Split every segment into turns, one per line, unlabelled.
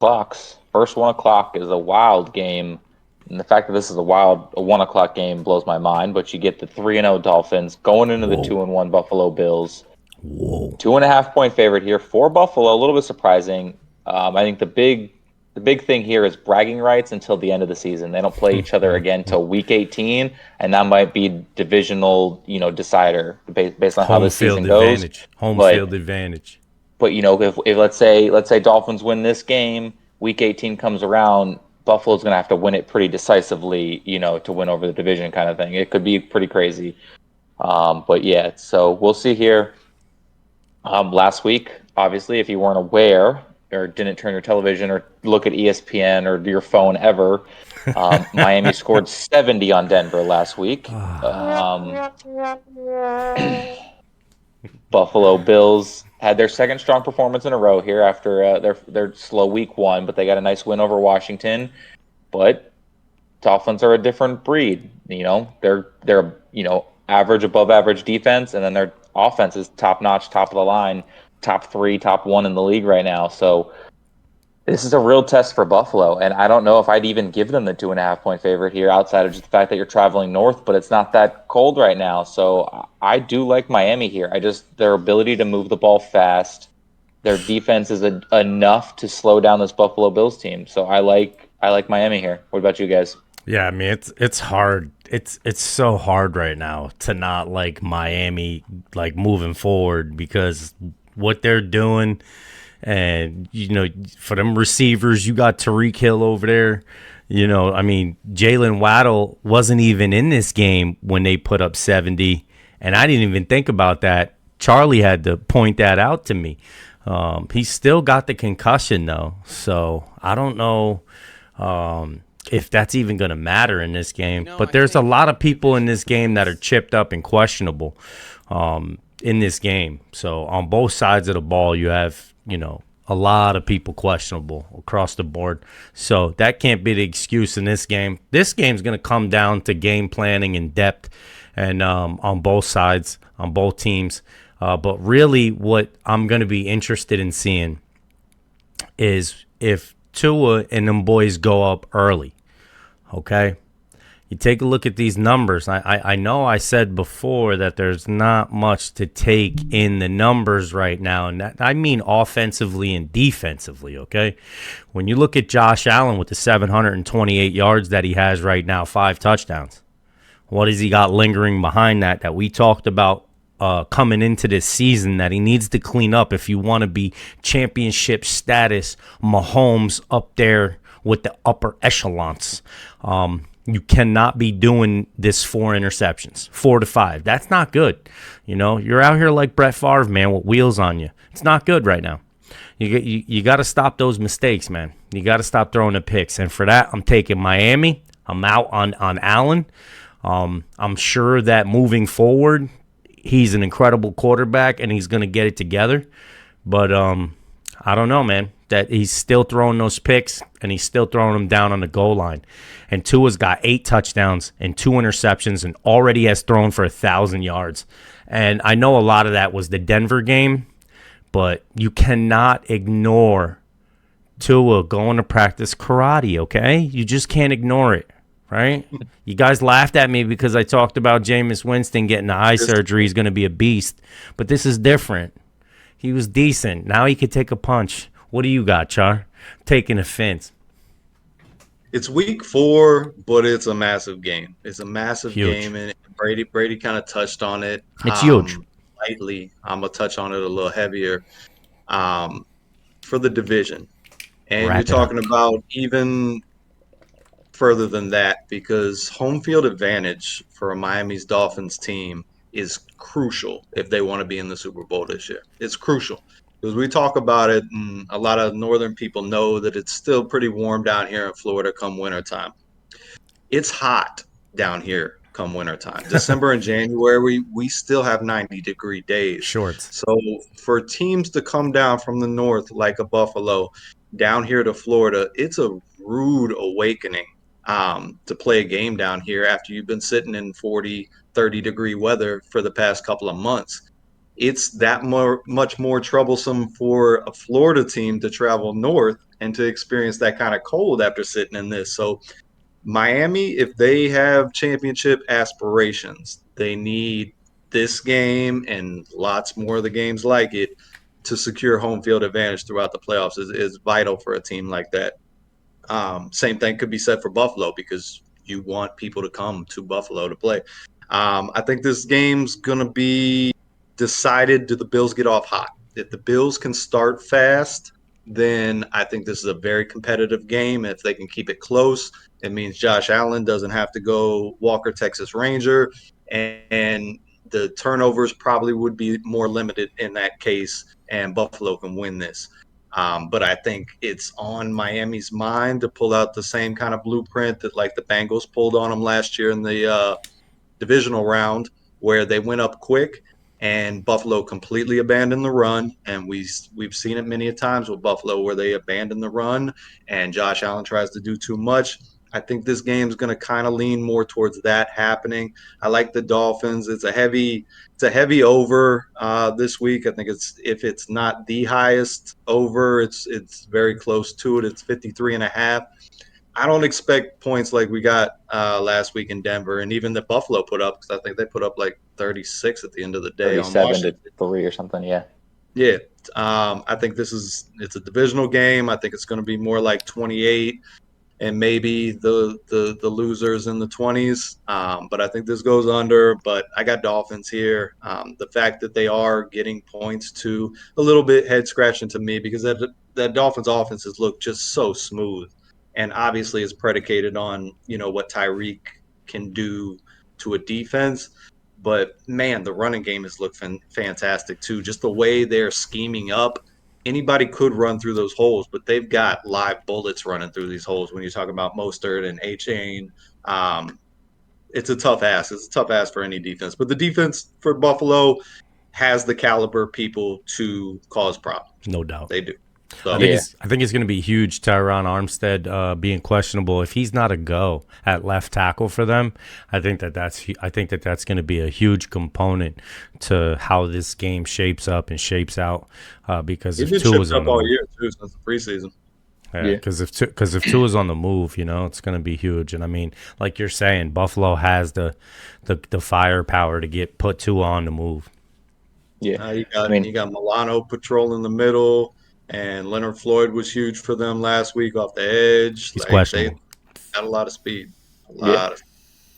Clocks. First 1 o'clock is a wild game. And the fact that this is a 1 o'clock game blows my mind. But you get the 3-0 Dolphins going into the
Whoa.
2-1 Buffalo Bills.
Whoa.
2.5 point favorite here for Buffalo. A little bit surprising. I think the big thing here is bragging rights until the end of the season. They don't play each other again till week 18, and that might be divisional, decider based on how
Home
the
field
season goes.
advantage. Home
But
field advantage.
but if let's say Dolphins win this game, week 18 comes around, Buffalo's going to have to win it pretty decisively, to win over the division kind of thing. It could be pretty crazy. But yeah, so we'll see here. Last week, obviously, if you weren't aware or didn't turn your television or look at ESPN or your phone ever, Miami scored 70 on Denver last week. Buffalo Bills had their second strong performance in a row here after their slow week 1, but they got a nice win over Washington. But Dolphins are a different breed. They're average, above average defense, and then their offense is top notch, top of the line, top 3, top 1 in the league right now. So this is a real test for Buffalo, and I don't know if I'd even give them the 2.5 point favorite here, outside of just the fact that you're traveling north, but it's not that cold right now. So I do like Miami here. Their ability to move the ball fast, their defense is enough to slow down this Buffalo Bills team. So I like Miami here. What about you guys?
Yeah, I mean it's hard. It's so hard right now to not like Miami like moving forward because what they're doing and for them receivers you got Tariq Hill over there. I mean Jalen Waddle wasn't even in this game when they put up 70 and I didn't even think about that. Charlie had to point that out to me. He still got the concussion though, so I don't know if that's even going to matter in this game. But there's a lot of people in this game that are chipped up and questionable in this game. So on both sides of the ball, you have, a lot of people questionable across the board. So that can't be the excuse in this game. This game's going to come down to game planning and depth and on both sides, on both teams. But really what I'm going to be interested in seeing is if Tua and them boys go up early. Okay, you take a look at these numbers. I know I said before that there's not much to take in the numbers right now, and that I mean offensively and defensively. Okay, when you look at Josh Allen with the 728 yards that he has right now, 5 touchdowns. What has he got lingering behind that we talked about coming into this season that he needs to clean up if you want to be championship status Mahomes up there with the upper echelons. You cannot be doing this 4 interceptions, 4 to 5. That's not good. You're out here like Brett Favre, man, with wheels on you. It's not good right now. You got to stop those mistakes, man. You got to stop throwing the picks. And for that, I'm taking Miami. I'm out on Allen. I'm sure that moving forward, he's an incredible quarterback and he's going to get it together. But I don't know, man, that he's still throwing those picks and he's still throwing them down on the goal line. And Tua's got 8 touchdowns and 2 interceptions and already has thrown for 1,000 yards. And I know a lot of that was the Denver game, but you cannot ignore Tua going to practice karate, okay? You just can't ignore it, right? You guys laughed at me because I talked about Jameis Winston getting the eye surgery. He's going to be a beast. But this is different. He was decent. Now he could take a punch. What do you got, Char? Taking offense.
It's week 4, but it's a massive game. It's a massive
Huge.
game, and Brady kind of touched on it
It's huge.
lightly. I'm gonna touch on it a little heavier for the division. And
Wrap
you're
it up.
talking about even further than that because home field advantage for a Miami's Dolphins team is crucial if they want to be in the Super Bowl this year. It's crucial because we talk about it, and a lot of northern people know that it's still pretty warm down here in Florida come wintertime. It's hot down here come wintertime. December and January, we still have 90-degree days.
Shorts.
So for teams to come down from the north like a Buffalo down here to Florida, it's a rude awakening to play a game down here after you've been sitting in 40, 30-degree weather for the past couple of months. It's that much more troublesome for a Florida team to travel north and to experience that kind of cold after sitting in this. So Miami, if they have championship aspirations, they need this game and lots more of the games like it to secure home field advantage throughout the playoffs is vital for a team like that. Same thing could be said for Buffalo because you want people to come to Buffalo to play. I think this game's going to be decided. Do the Bills get off hot? If the Bills can start fast, then I think this is a very competitive game. If they can keep it close, it means Josh Allen doesn't have to go Walker, Texas Ranger, and the turnovers probably would be more limited in that case, and Buffalo can win this. But I think it's on Miami's mind to pull out the same kind of blueprint that like the Bengals pulled on them last year in the divisional round, where they went up quick and Buffalo completely abandoned the run. And we've seen it many a times with Buffalo where they abandon the run and Josh Allen tries to do too much. I think this game's going to kind of lean more towards that happening. I like the Dolphins. It's a heavy over this week. I think it's if it's not the highest over, it's very close to it. It's 53.5. I don't expect points like we got last week in Denver, and even the Buffalo put up because I think they put up like 36 at the end of the day on
37 to
Washington.
3 or something. Yeah.
Yeah, I think it's a divisional game. I think it's going to be more like 28 and maybe the losers in the 20s. But I think this goes under. But I got Dolphins here. The fact that they are getting points to a little bit head scratching to me because that Dolphins offense has looked just so smooth, and obviously is predicated on what Tyreek can do to a defense. But man, the running game has looked fantastic too. Just the way they're scheming up, anybody could run through those holes, but they've got live bullets running through these holes. When you talk about Mostert and A-Chain, it's a tough ask. It's a tough ask for any defense. But the defense for Buffalo has the caliber people to cause problems.
No doubt.
They do.
I
So
think
Yeah.
it's I think it's going to be huge. Tyron Armstead being questionable. If he's not a go at left tackle for them, I think that's going to be a huge component to how this game shapes up and shapes out. Because
he's
if
been
Tua is
chipped
on
up
the
all
move,
year too since the preseason.
Yeah.
because if Tua is on the move, it's going to be huge. And I mean, like you're saying, Buffalo has the firepower to put Tua on the move.
Yeah.
You
I
got
mean,
you got Milano patrolling the middle, and Leonard Floyd was huge for them last week off the edge.
He's
Like they
questionable.
got a lot of speed, a
yeah.
lot of.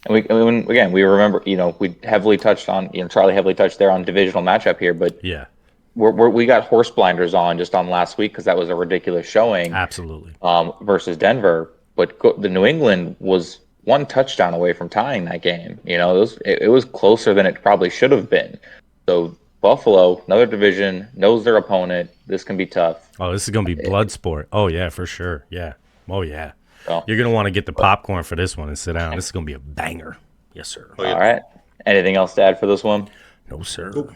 And again, we remember, we heavily touched on, Charlie heavily touched there on divisional matchup here, but
Yeah,
we got horse blinders on just on last week because that was a ridiculous showing
absolutely.
versus Denver. But the New England was one touchdown away from tying that game. It was closer than it probably should have been. So Buffalo, another division, knows their opponent. This can be tough.
Oh, this is going to be blood sport. Oh, yeah, for sure. Yeah. Oh, yeah.
So,
You're going to want to get the popcorn for this one and sit down. This is going to be a banger. Yes, sir.
Oh yeah.
all right. Anything else to add for this one?
No, sir.
Cool.